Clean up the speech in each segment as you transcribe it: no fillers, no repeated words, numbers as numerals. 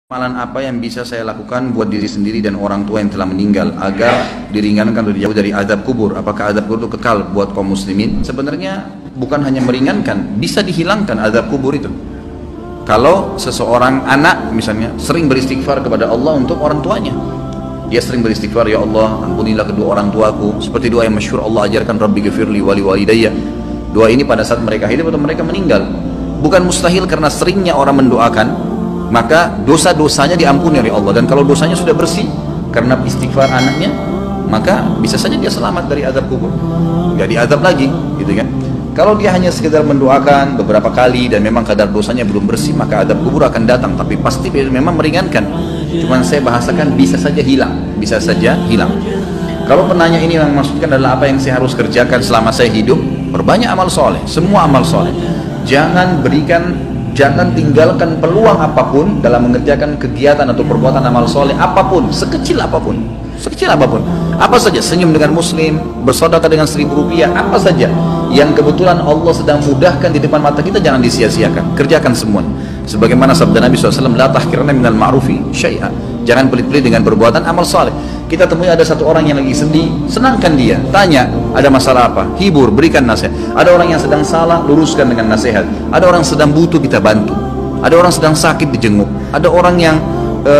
Amalan apa yang bisa saya lakukan buat diri sendiri dan orang tua yang telah meninggal agar diringankan atau dijauh dari azab kubur? Apakah azab kubur itu kekal buat kaum muslimin? Sebenarnya bukan hanya meringankan, bisa dihilangkan azab kubur itu. Kalau seseorang anak misalnya sering beristighfar kepada Allah untuk orang tuanya, dia sering beristighfar, ya Allah ampunilah kedua orang tuaku, seperti doa yang masyhur Allah ajarkan, Rabbi ghafirli wali walidayya. Doa ini pada saat mereka hidup atau mereka meninggal. Bukan mustahil karena seringnya orang mendoakan, maka dosa-dosanya diampuni oleh Allah. Dan kalau dosanya sudah bersih karena istighfar anaknya, maka bisa saja dia selamat dari azab kubur, nggak diazab lagi, gitu kan. Kalau dia hanya sekedar mendoakan beberapa kali dan memang kadar dosanya belum bersih, maka azab kubur akan datang, tapi pasti memang meringankan. Cuman saya bahasakan bisa saja hilang, bisa saja hilang. Kalau penanya ini yang maksudkan adalah apa yang saya harus kerjakan selama saya hidup, perbanyak amal soleh, semua amal soleh. Jangan tinggalkan peluang apapun dalam mengerjakan kegiatan atau perbuatan amal soleh apapun, sekecil apapun, apa saja, senyum dengan muslim, bersedekah dengan 1.000 rupiah, apa saja yang kebetulan Allah sedang mudahkan di depan mata kita, jangan disia-siakan, kerjakan semua. Sebagaimana sabda Nabi SAW, la tahkiranna minal ma'rufi syai'a, jangan pelit-pelit dengan perbuatan amal soleh. Kita temui ada satu orang yang lagi sedih, senangkan dia, tanya ada masalah apa, hibur, berikan nasihat. Ada orang yang sedang salah, luruskan dengan nasihat. Ada orang sedang butuh, kita bantu. Ada orang sedang sakit, dijenguk. Ada orang yang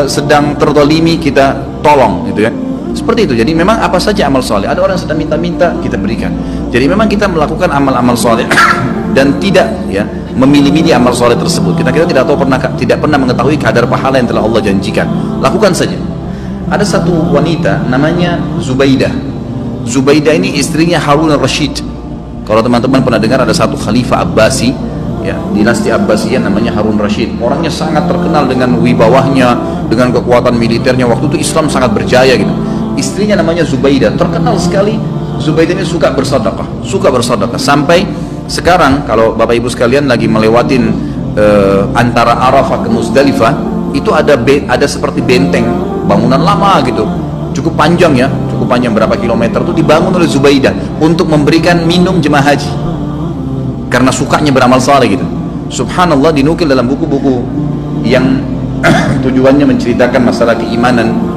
sedang terzalimi, kita tolong, gitu ya. Seperti itu. Jadi memang apa saja amal soleh. Ada orang yang sedang minta-minta, kita berikan. Jadi memang kita melakukan amal-amal soleh dan tidak ya memilih-milih amal soleh tersebut. Kita tidak pernah mengetahui kadar pahala yang telah Allah janjikan. Lakukan saja. Ada satu wanita namanya Zubaidah. Zubaidah ini istrinya Harun al-Rashid. Kalau teman-teman pernah dengar ada satu khalifah Abbasi, ya, dinasti Abbasiyah namanya Harun Rashid. Orangnya sangat terkenal dengan wibawahnya, dengan kekuatan militernya. Waktu itu Islam sangat berjaya gitu. Istrinya namanya Zubaidah, terkenal sekali. Zubaidah ini suka bersedekah sampai sekarang kalau Bapak Ibu sekalian lagi melewatin antara Arafah ke Muzdalifah, itu ada seperti benteng, bangunan lama gitu, cukup panjang berapa kilometer, itu dibangun oleh Zubaidah untuk memberikan minum jemaah haji karena sukanya beramal saleh gitu. Subhanallah, dinukil dalam buku-buku yang tujuannya menceritakan masalah keimanan.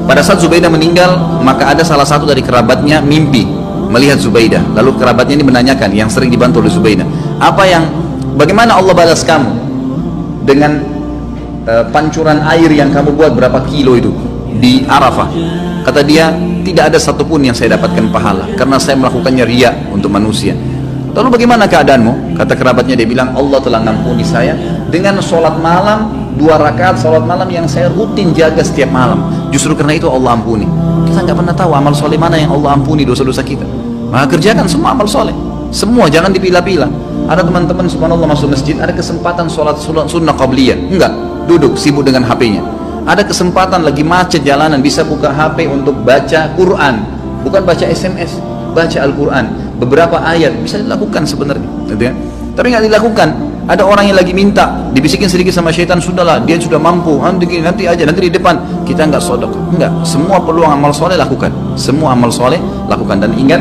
Pada saat Zubaidah meninggal, maka ada salah satu dari kerabatnya mimpi melihat Zubaidah. Lalu kerabatnya ini menanyakan, yang sering dibantu oleh Zubaidah, bagaimana Allah balas kamu dengan pancuran air yang kamu buat berapa kilo itu di Arafah? Kata dia, tidak ada satupun yang saya dapatkan pahala karena saya melakukannya riya untuk manusia. Lalu bagaimana keadaanmu? Kata kerabatnya, dia bilang, Allah telah mengampuni saya dengan sholat malam 2 rakaat sholat malam yang saya rutin jaga setiap malam. Justru karena itu Allah ampuni. Kita nggak pernah tahu amal soleh mana yang Allah ampuni dosa-dosa kita. Maka kerjakan semua amal soleh, semua, jangan dipilah-pilah. Ada teman-teman subhanallah masuk masjid, ada kesempatan sholat sunnah qabliyah, enggak, duduk sibuk dengan HP-nya. Ada kesempatan lagi macet jalanan, bisa buka HP untuk baca Quran, bukan baca SMS, baca Al-Quran. Beberapa ayat bisa dilakukan sebenarnya, gitu ya. Tapi nggak dilakukan. Ada orang yang lagi minta, dibisikin sedikit sama syaitan, sudahlah, dia sudah mampu, nanti di depan. Kita nggak sedekah, enggak. Semua peluang amal soleh lakukan, semua amal soleh lakukan. Dan ingat,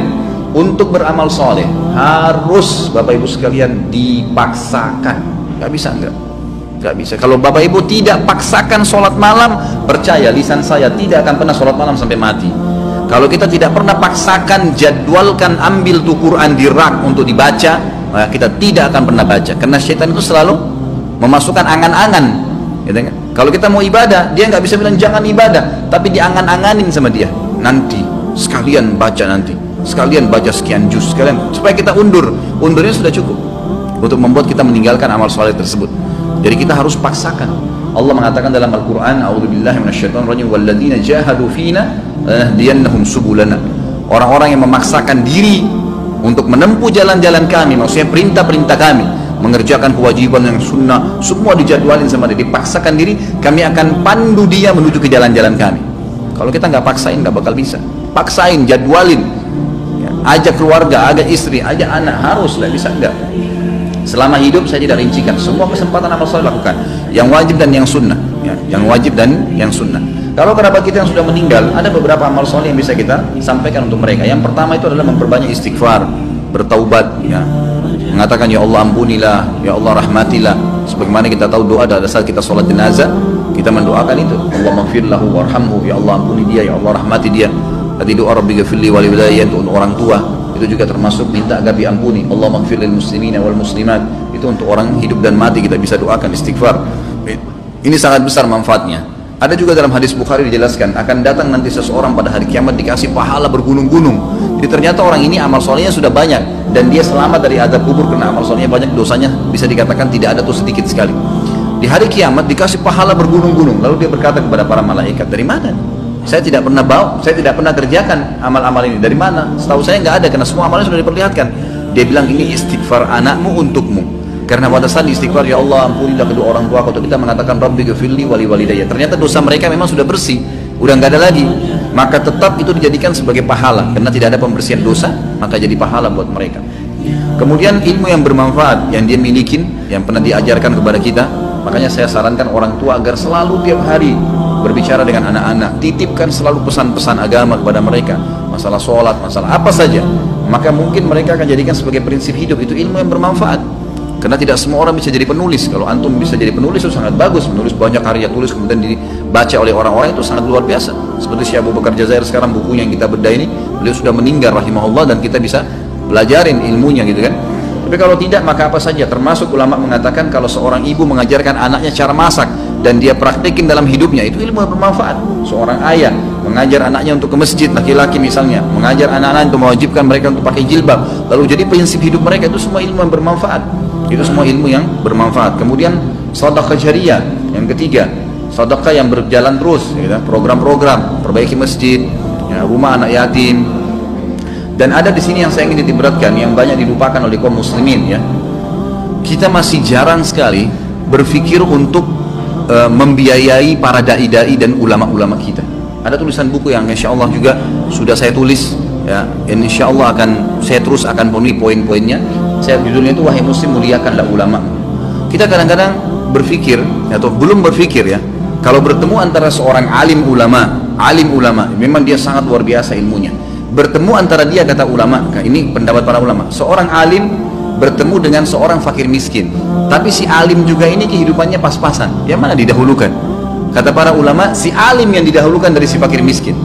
untuk beramal soleh harus Bapak Ibu sekalian dipaksakan. Nggak bisa, nggak bisa. Kalau Bapak Ibu tidak paksakan sholat malam, percaya lisan saya tidak akan pernah sholat malam sampai mati. Kalau kita tidak pernah paksakan, jadwalkan, ambil tuh Quran di rak untuk dibaca, maka kita tidak akan pernah baca. Karena syaitan itu selalu memasukkan angan-angan, gitu kan? Kalau kita mau ibadah, dia nggak bisa bilang jangan ibadah, tapi diangan-anganin sama dia. Nanti sekalian baca, nanti sekalian baca sekian juz, sekalian, supaya kita undurnya sudah cukup untuk membuat kita meninggalkan amal soleh tersebut. Jadi kita harus paksakan. Allah mengatakan dalam Al-Quran, a'udzubillahi minasyaitonirrajim, walladzina jahadu fina lanahdiyannahum subulana. Orang-orang yang memaksakan diri untuk menempuh jalan-jalan kami, maksudnya perintah-perintah kami, mengerjakan kewajiban yang sunnah, semua dijadwalin sama dia, dipaksakan diri, kami akan pandu dia menuju ke jalan-jalan kami. Kalau kita nggak paksain, nggak bakal bisa. Paksain, jadwalin, ya, ajak keluarga, ajak istri, ajak anak, harus, nggak bisa enggak. Selama hidup saya tidak rincikan, semua kesempatan amal soleh lakukan, yang wajib dan yang sunnah, ya, yang wajib dan yang sunnah. Kalau kerabat kita yang sudah meninggal, ada beberapa amal soleh yang bisa kita sampaikan untuk mereka. Yang pertama itu adalah memperbanyak istighfar, bertaubat, ya, mengatakan ya Allah ampunilah, ya Allah rahmatilah, Sebagaimana kita tahu doa pada saat kita sholat jenazah, kita mendoakan itu, Allahumma ighfir lahu warhamhu, ya Allah ampuni dia, ya Allah rahmati dia. Tadi doa Rabbi ghfirli wali walidayya untuk orang tua, itu juga termasuk minta agar diampuni. Allahumma ighfir lil muslimina wal muslimat, itu untuk orang hidup dan mati kita bisa doakan istighfar. Ini sangat besar manfaatnya. Ada juga dalam hadis Bukhari dijelaskan akan datang nanti seseorang pada hari kiamat dikasih pahala bergunung-gunung. Jadi ternyata orang ini amal solehnya sudah banyak dan dia selamat dari azab kubur karena amal solehnya banyak, dosanya bisa dikatakan tidak ada tuh sedikit sekali. Di hari kiamat dikasih pahala bergunung-gunung. Lalu dia berkata kepada para malaikat, dari mana? Saya tidak pernah saya tidak pernah kerjakan amal-amal ini. Dari mana? Setahu saya nggak ada karena semua amalnya sudah diperlihatkan. Dia bilang ini istighfar anakmu untukmu. Karena pada saat istighfar, ya Allah ampunilah kedua orang tua aku, kita mengatakan Rabbi ghfirli wali walidayya. Ternyata dosa mereka memang sudah bersih, udah nggak ada lagi. Maka tetap itu dijadikan sebagai pahala karena tidak ada pembersihan dosa, maka jadi pahala buat mereka. Kemudian ilmu yang bermanfaat yang dia milikin, yang pernah diajarkan kepada kita. Makanya saya sarankan orang tua agar selalu tiap hari berbicara dengan anak-anak, titipkan selalu pesan-pesan agama kepada mereka, masalah sholat, masalah apa saja. Maka mungkin mereka akan jadikan sebagai prinsip hidup, itu ilmu yang bermanfaat. Karena tidak semua orang bisa jadi penulis. Kalau antum bisa jadi penulis itu sangat bagus, menulis banyak karya tulis kemudian dibaca oleh orang-orang, itu sangat luar biasa. Seperti Syekh Abu Bakar Jazair sekarang, bukunya yang kita bedah ini, beliau sudah meninggal rahimahullah dan kita bisa belajarin ilmunya gitu kan. Tapi kalau tidak, maka apa saja. Termasuk ulama mengatakan kalau seorang ibu mengajarkan anaknya cara masak dan dia praktekin dalam hidupnya, itu ilmu yang bermanfaat. Seorang ayah mengajar anaknya untuk ke masjid, laki-laki misalnya, mengajar anak-anak untuk mewajibkan mereka untuk pakai jilbab, lalu jadi prinsip hidup mereka, itu semua ilmu yang bermanfaat. Itu semua ilmu yang bermanfaat. Kemudian sedekah jariyah yang ketiga, sedekah yang berjalan terus, ya, program-program perbaiki masjid, ya, rumah anak yatim. Dan ada di sini yang saya ingin ditiberatkan, yang banyak dilupakan oleh kaum muslimin, ya. Kita masih jarang sekali berpikir untuk membiayai para dai-dai dan ulama-ulama kita. Ada tulisan buku yang insya Allah juga sudah saya tulis, ya. Insya Allah saya terus akan penuhi poin-poinnya. Saya judulnya itu wahai muslim muliakanlah ulama. Kita kadang-kadang berpikir atau belum berpikir, ya, kalau bertemu antara seorang alim ulama, memang dia sangat luar biasa ilmunya. Bertemu antara dia, kata ulama, ini pendapat para ulama, seorang alim bertemu dengan seorang fakir miskin, tapi si alim juga ini kehidupannya pas-pasan, yang mana didahulukan? Kata para ulama, si alim yang didahulukan dari si fakir miskin.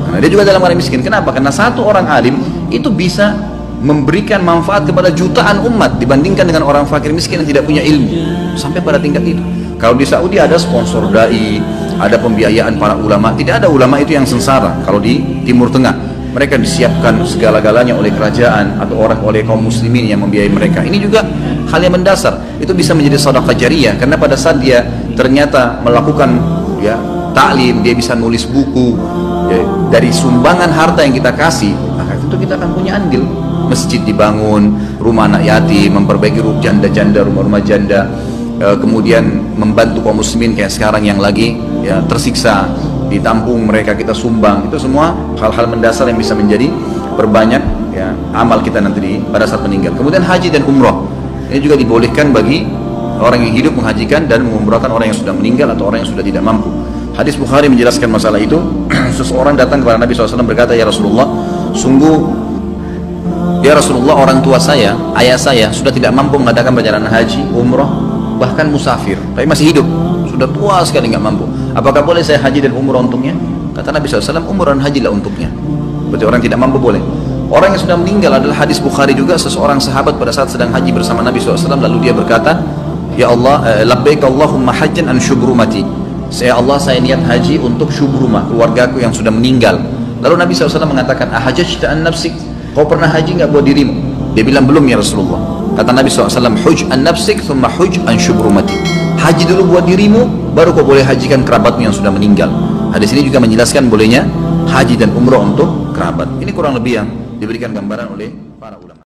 Nah, dia juga dalam keadaan miskin. Kenapa? Karena satu orang alim itu bisa memberikan manfaat kepada jutaan umat dibandingkan dengan orang fakir miskin yang tidak punya ilmu. Sampai pada tingkat itu. Kalau di Saudi ada sponsor dai, ada pembiayaan para ulama. Tidak ada ulama itu yang sengsara. Kalau di Timur Tengah, mereka disiapkan segala-galanya oleh kerajaan atau oleh kaum muslimin yang membiayai mereka. Ini juga hal yang mendasar. Itu bisa menjadi sedekah jariyah karena pada saat dia ternyata melakukan, ya, taklim, dia bisa nulis buku, ya, dari sumbangan harta yang kita kasih, maka itu kita akan punya andil. Masjid dibangun, rumah anak yatim, memperbaiki janda-janda, rumah-rumah janda, kemudian membantu kaum muslimin kayak sekarang yang lagi, ya, tersiksa, ditampung mereka, kita sumbang. Itu semua hal-hal mendasar yang bisa menjadi perbanyak, ya, amal kita nanti pada saat meninggal. Kemudian haji dan umroh ini juga dibolehkan bagi orang yang hidup menghajikan dan mengumrahkan orang yang sudah meninggal atau orang yang sudah tidak mampu. Hadis Bukhari menjelaskan masalah itu. Seseorang datang kepada Nabi SAW berkata, ya Rasulullah, ya Rasulullah, orang tua saya, ayah saya sudah tidak mampu mengadakan perjalanan haji, umroh, bahkan musafir, tapi masih hidup, sudah tua sekali nggak mampu. Apakah boleh saya haji dan umroh untuknya? Kata Nabi SAW, umroh dan haji lah untuknya. Berarti orang tidak mampu boleh. Orang yang sudah meninggal adalah hadis Bukhari juga, seseorang sahabat pada saat sedang haji bersama Nabi SAW, lalu dia berkata, ya Allah, labbaik Allahumma hajjan an syubrumati. Ya Allah, saya niat haji untuk syubrumah, keluargaku yang sudah meninggal. Lalu Nabi SAW mengatakan, ahajjta an nafsik, kau pernah haji nggak buat dirimu? Dia bilang, belum ya Rasulullah. Kata Nabi SAW, huj an nafsik thumma huj an syubrumati. Haji dulu buat dirimu, baru kau boleh hajikan kerabatmu yang sudah meninggal. Hadis ini juga menjelaskan bolehnya haji dan umroh untuk kerabat. Ini kurang lebih yang diberikan gambaran oleh